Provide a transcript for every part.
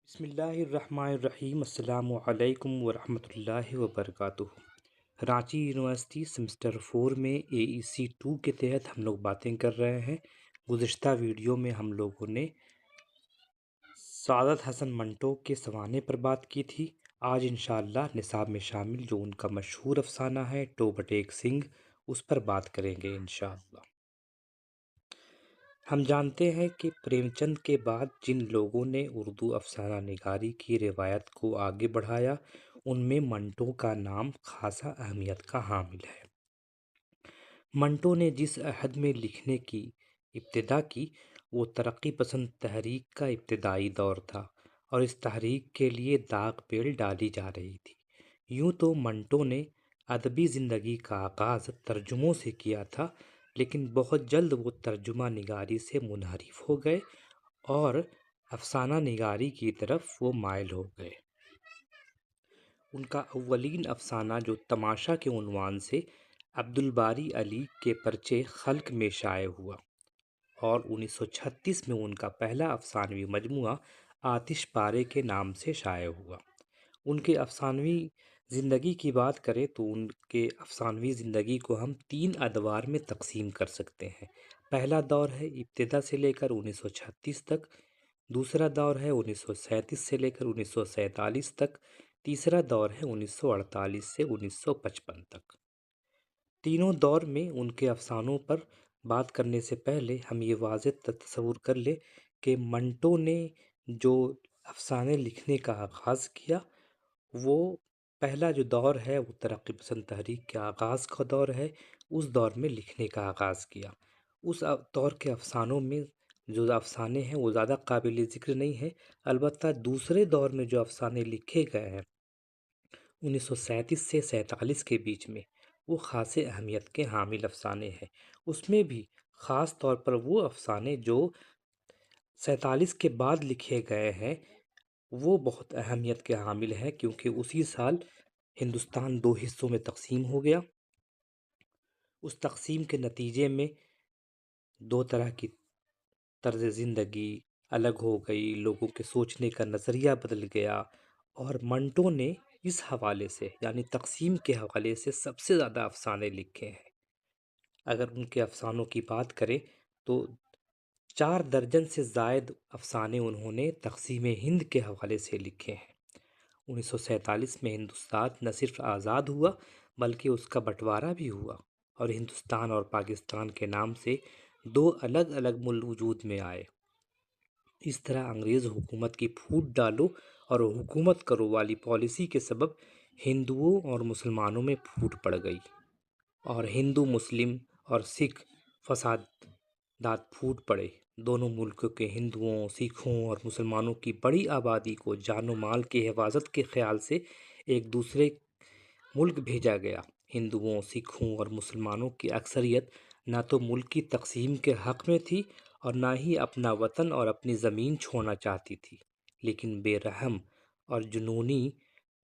بسم اللہ الرحمن الرحیم۔ السلام علیکم ورحمۃ اللہ وبرکاتہ۔ رانچی یونیورسٹی سمسٹر 4 میں AEC 2 کے تحت ہم لوگ باتیں کر رہے ہیں۔ گزشتہ ویڈیو میں ہم لوگوں نے سعادت حسن منٹو کے سوانح پر بات کی تھی۔ آج انشاءاللہ نصاب میں شامل جو ان کا مشہور افسانہ ہے ٹو بٹیک سنگھ، اس پر بات کریں گے انشاءاللہ۔ ہم جانتے ہیں کہ پریم چند کے بعد جن لوگوں نے اردو افسانہ نگاری کی روایت کو آگے بڑھایا ان میں منٹو کا نام خاصا اہمیت کا حامل ہے۔ منٹو نے جس عہد میں لکھنے کی ابتدا کی وہ ترقی پسند تحریک کا ابتدائی دور تھا اور اس تحریک کے لیے داغ پیل ڈالی جا رہی تھی۔ یوں تو منٹو نے ادبی زندگی کا آغاز ترجموں سے کیا تھا، لیکن بہت جلد وہ ترجمہ نگاری سے منحرف ہو گئے اور افسانہ نگاری کی طرف وہ مائل ہو گئے۔ ان کا اولین افسانہ جو تماشا کے عنوان سے عبدالباری علی کے پرچے خلق میں شائع ہوا اور 1936 میں ان کا پہلا افسانوی مجموعہ آتش پارے کے نام سے شائع ہوا۔ ان کے افسانوی زندگی کی بات کریں تو ان کے افسانوی زندگی کو ہم 3 ادوار میں تقسیم کر سکتے ہیں۔ پہلا دور ہے ابتدا سے لے کر 1936 تک، دوسرا دور ہے 1937 سے لے کر 1947 تک، تیسرا دور ہے 1948 سے 1955 تک۔ تینوں دور میں ان کے افسانوں پر بات کرنے سے پہلے ہم یہ واضح تصور کر لیں کہ منٹو نے جو افسانے لکھنے کا آغاز کیا وہ پہلا جو دور ہے وہ ترقی پسند تحریک کے آغاز کا دور ہے، اس دور میں لکھنے کا آغاز کیا۔ اس دور کے افسانوں میں جو افسانے ہیں وہ زیادہ قابل ذکر نہیں ہیں، البتہ دوسرے دور میں جو افسانے لکھے گئے ہیں 1937 سے 47 کے بیچ میں وہ خاص اہمیت کے حامل افسانے ہیں۔ اس میں بھی خاص طور پر وہ افسانے جو 47 کے بعد لکھے گئے ہیں وہ بہت اہمیت کے حامل ہیں، کیونکہ اسی سال ہندوستان 2 حصوں میں تقسیم ہو گیا۔ اس تقسیم کے نتیجے میں 2 طرح کی طرز زندگی الگ ہو گئی، لوگوں کے سوچنے کا نظریہ بدل گیا، اور منٹو نے اس حوالے سے یعنی تقسیم کے حوالے سے سب سے زیادہ افسانے لکھے ہیں۔ اگر ان کے افسانوں کی بات کریں تو 4 درجن سے زائد افسانے انہوں نے تقسیم ہند کے حوالے سے لکھے ہیں۔ 1947 میں ہندوستان نہ صرف آزاد ہوا بلکہ اس کا بٹوارا بھی ہوا اور ہندوستان اور پاکستان کے نام سے 2 الگ الگ ملک وجود میں آئے۔ اس طرح انگریز حکومت کی پھوٹ ڈالو اور حکومت کرو والی پالیسی کے سبب ہندوؤں اور مسلمانوں میں پھوٹ پڑ گئی اور ہندو مسلم اور سکھ فسادات پھوٹ پڑے۔ دونوں ملکوں کے ہندوؤں، سکھوں اور مسلمانوں کی بڑی آبادی کو جان و مال کی حفاظت کے خیال سے ایک دوسرے ملک بھیجا گیا۔ ہندوؤں، سکھوں اور مسلمانوں کی اکثریت نہ تو ملک کی تقسیم کے حق میں تھی اور نہ ہی اپنا وطن اور اپنی زمین چھوڑنا چاہتی تھی، لیکن بے رحم اور جنونی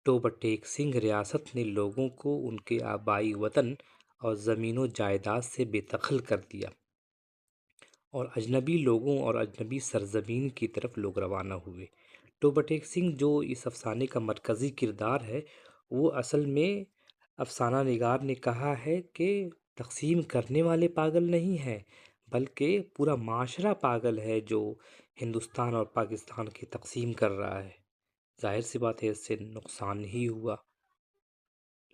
ٹو بٹیک سنگھ ریاست نے لوگوں کو ان کے آبائی وطن اور زمین و جائیداد سے بے دخل کر دیا اور اجنبی لوگوں اور اجنبی سرزمین کی طرف لوگ روانہ ہوئے۔ ٹو بٹیک سنگھ جو اس افسانے کا مرکزی کردار ہے وہ اصل میں افسانہ نگار نے کہا ہے کہ تقسیم کرنے والے پاگل نہیں ہیں بلکہ پورا معاشرہ پاگل ہے جو ہندوستان اور پاکستان کی تقسیم کر رہا ہے۔ ظاہر سی بات ہے اس سے نقصان ہی ہوا،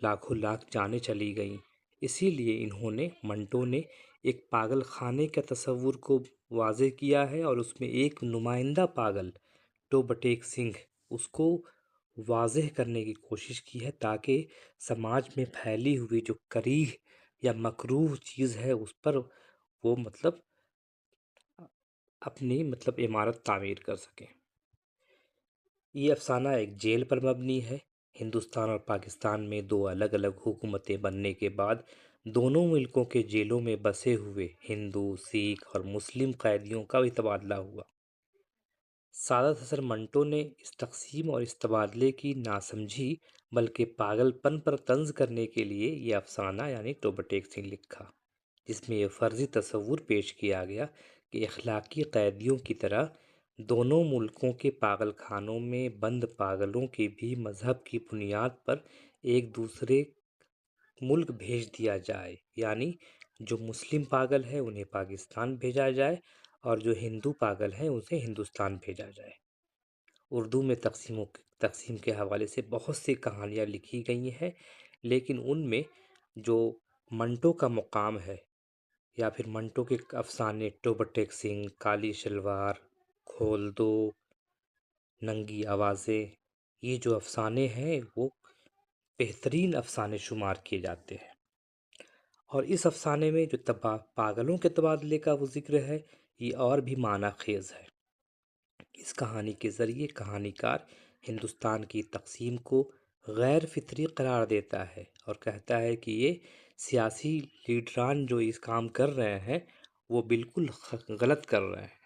لاکھوں لاکھ جانیں چلی گئیں۔ اسی لیے انہوں نے منٹو نے ایک پاگل خانے کا تصور کو واضح کیا ہے اور اس میں ایک نمائندہ پاگل ٹو بٹیک سنگھ اس کو واضح کرنے کی کوشش کی ہے تاکہ سماج میں پھیلی ہوئی جو کریہ یا مکروہ چیز ہے اس پر وہ اپنی عمارت تعمیر کر سکیں۔ یہ افسانہ ایک جیل پر مبنی ہے۔ ہندوستان اور پاکستان میں 2 الگ الگ حکومتیں بننے کے بعد دونوں ملکوں کے جیلوں میں بسے ہوئے ہندو، سکھ اور مسلم قیدیوں کا بھی تبادلہ ہوا۔ سعادت حسن منٹو نے اس تقسیم اور اس تبادلے کی نہ سمجھی بلکہ پاگل پن پر طنز کرنے کے لیے یہ افسانہ یعنی ٹو بٹیک سنگھ لکھا، جس میں یہ فرضی تصور پیش کیا گیا کہ اخلاقی قیدیوں کی طرح دونوں ملکوں کے پاگل خانوں میں بند پاگلوں کے بھی مذہب کی بنیاد پر ایک دوسرے ملک بھیج دیا جائے، یعنی جو مسلم پاگل ہے انہیں پاکستان بھیجا جائے اور جو ہندو پاگل ہیں اسے ہندوستان بھیجا جائے۔ اردو میں تقسیم کے حوالے سے بہت سی کہانیاں لکھی گئی ہیں، لیکن ان میں جو منٹو کا مقام ہے یا پھر منٹو کے افسانے ٹوبہ ٹیک سنگھ، کالی شلوار، کھول دو، ننگی آوازیں، یہ جو افسانے ہیں وہ بہترین افسانے شمار کیے جاتے ہیں۔ اور اس افسانے میں جو پاگلوں کے تبادلے کا وہ ذکر ہے یہ اور بھی معنی خیز ہے۔ اس کہانی کے ذریعے کہانی کار ہندوستان کی تقسیم کو غیر فطری قرار دیتا ہے اور کہتا ہے کہ یہ سیاسی لیڈران جو اس کام کر رہے ہیں وہ بالکل غلط کر رہے ہیں۔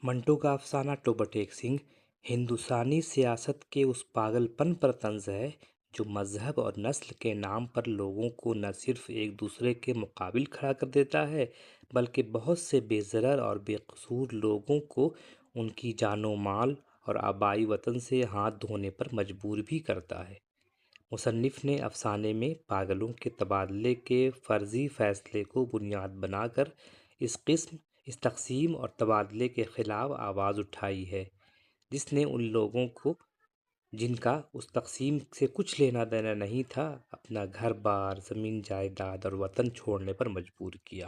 منٹو کا افسانہ ٹوبہ ٹیک سنگھ ہندوستانی سیاست کے اس پاگل پن پر طنز ہے جو مذہب اور نسل کے نام پر لوگوں کو نہ صرف ایک دوسرے کے مقابل کھڑا کر دیتا ہے بلکہ بہت سے بے ضرر اور بے قصور لوگوں کو ان کی جان و مال اور آبائی وطن سے ہاتھ دھونے پر مجبور بھی کرتا ہے۔ مصنف نے افسانے میں پاگلوں کے تبادلے کے فرضی فیصلے کو بنیاد بنا کر اس تقسیم اور تبادلے کے خلاف آواز اٹھائی ہے، جس نے ان لوگوں کو جن کا اس تقسیم سے کچھ لینا دینا نہیں تھا اپنا گھر بار، زمین جائیداد اور وطن چھوڑنے پر مجبور کیا۔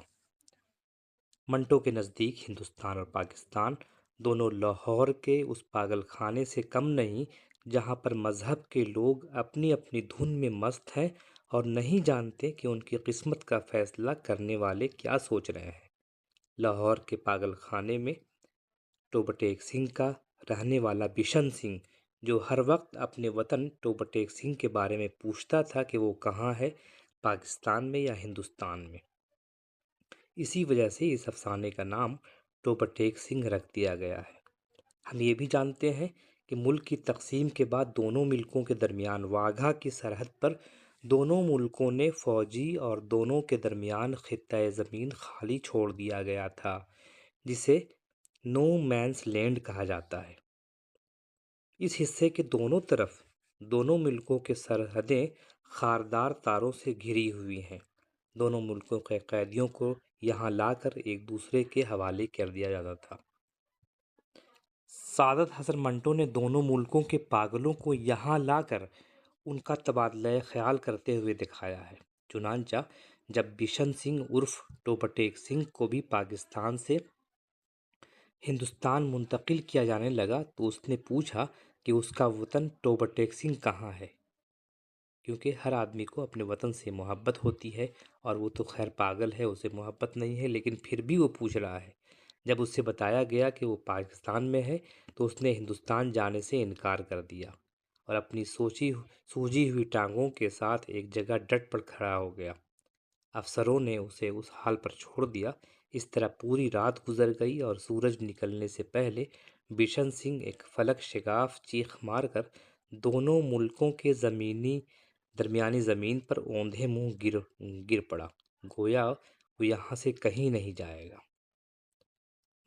منٹو کے نزدیک ہندوستان اور پاکستان دونوں لاہور کے اس پاگل خانے سے کم نہیں جہاں پر مذہب کے لوگ اپنی اپنی دھن میں مست ہیں اور نہیں جانتے کہ ان کی قسمت کا فیصلہ کرنے والے کیا سوچ رہے ہیں۔ لاہور کے پاگل خانے میں ٹوبہ ٹیک سنگھ کا رہنے والا بشن سنگھ جو ہر وقت اپنے وطن ٹوبہ ٹیک سنگھ کے بارے میں پوچھتا تھا کہ وہ کہاں ہے، پاکستان میں یا ہندوستان میں۔ اسی وجہ سے اس افسانے کا نام ٹوبہ ٹیک سنگھ رکھ دیا گیا ہے۔ ہم یہ بھی جانتے ہیں کہ ملک کی تقسیم کے بعد دونوں ملکوں کے درمیان واگھا کی سرحد پر دونوں ملکوں نے فوجی اور دونوں کے درمیان خطہ زمین خالی چھوڑ دیا گیا تھا جسے نو مینس لینڈ کہا جاتا ہے۔ اس حصے کے دونوں طرف دونوں ملکوں کے سرحدیں خاردار تاروں سے گھری ہوئی ہیں۔ دونوں ملکوں کے قیدیوں کو یہاں لا کر ایک دوسرے کے حوالے کر دیا جاتا تھا۔ سعادت حسن منٹو نے دونوں ملکوں کے پاگلوں کو یہاں لا کر ان کا تبادلہ خیال کرتے ہوئے دکھایا ہے۔ چنانچہ جب بشن سنگھ عرف ٹوبہ ٹیک سنگھ کو بھی پاکستان سے ہندوستان منتقل کیا جانے لگا تو اس نے پوچھا کہ اس کا وطن ٹوبہ ٹیک سنگھ کہاں ہے، کیونکہ ہر آدمی کو اپنے وطن سے محبت ہوتی ہے اور وہ تو خیر پاگل ہے، اسے محبت نہیں ہے لیکن پھر بھی وہ پوچھ رہا ہے۔ جب اس سے بتایا گیا کہ وہ پاکستان میں ہے تو اس نے ہندوستان جانے سے انکار کر دیا اور اپنی سوجی ہوئی ٹانگوں کے ساتھ ایک جگہ ڈٹ پر کھڑا ہو گیا۔ افسروں نے اسے اس حال پر چھوڑ دیا۔ اس طرح پوری رات گزر گئی اور سورج نکلنے سے پہلے بشن سنگھ ایک فلک شگاف چیخ مار کر دونوں ملکوں کے درمیانی زمین پر اوندھے منہ گر پڑا، گویا وہ یہاں سے کہیں نہیں جائے گا۔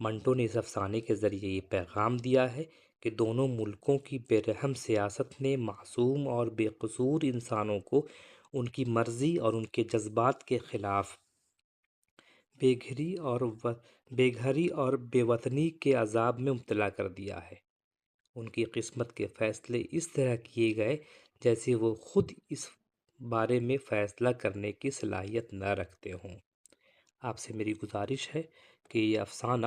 منٹو نے اس افسانے کے ذریعے یہ پیغام دیا ہے کہ دونوں ملکوں کی بے رحم سیاست نے معصوم اور بے قصور انسانوں کو ان کی مرضی اور ان کے جذبات کے خلاف بے گھری اور بے وطنی کے عذاب میں مبتلا کر دیا ہے۔ ان کی قسمت کے فیصلے اس طرح کیے گئے جیسے وہ خود اس بارے میں فیصلہ کرنے کی صلاحیت نہ رکھتے ہوں۔ آپ سے میری گزارش ہے کہ یہ افسانہ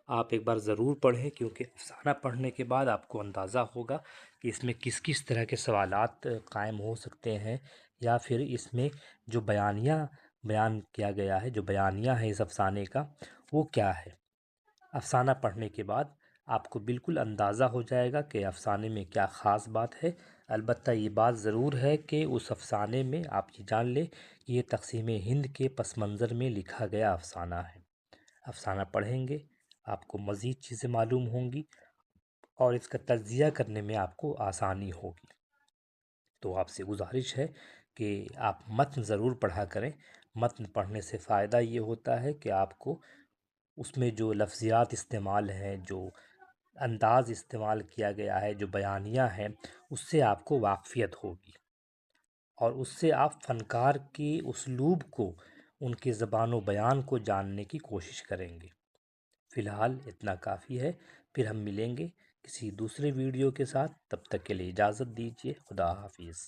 آپ ایک بار ضرور پڑھیں، کیونکہ افسانہ پڑھنے کے بعد آپ کو اندازہ ہوگا کہ اس میں کس کس طرح کے سوالات قائم ہو سکتے ہیں، یا پھر اس میں جو بیان کیا گیا ہے، جو بیانیہ ہے اس افسانے کا وہ کیا ہے۔ افسانہ پڑھنے کے بعد آپ کو بالکل اندازہ ہو جائے گا کہ افسانے میں کیا خاص بات ہے۔ البتہ یہ بات ضرور ہے کہ اس افسانے میں آپ یہ جان لیں کہ یہ تقسیم ہند کے پس منظر میں لکھا گیا افسانہ ہے۔ افسانہ پڑھیں گے آپ کو مزید چیزیں معلوم ہوں گی اور اس کا تجزیہ کرنے میں آپ کو آسانی ہوگی۔ تو آپ سے گزارش ہے کہ آپ متن ضرور پڑھا کریں۔ متن پڑھنے سے فائدہ یہ ہوتا ہے کہ آپ کو اس میں جو لفظیات استعمال ہیں، جو انداز استعمال کیا گیا ہے، جو بیانیہ ہیں، اس سے آپ کو واقفیت ہوگی، اور اس سے آپ فنکار کی اسلوب کو، ان کی زبان و بیان کو جاننے کی کوشش کریں گے۔ فی الحال اتنا کافی ہے، پھر ہم ملیں گے کسی دوسرے ویڈیو کے ساتھ، تب تک کے لیے اجازت دیجیے، خدا حافظ۔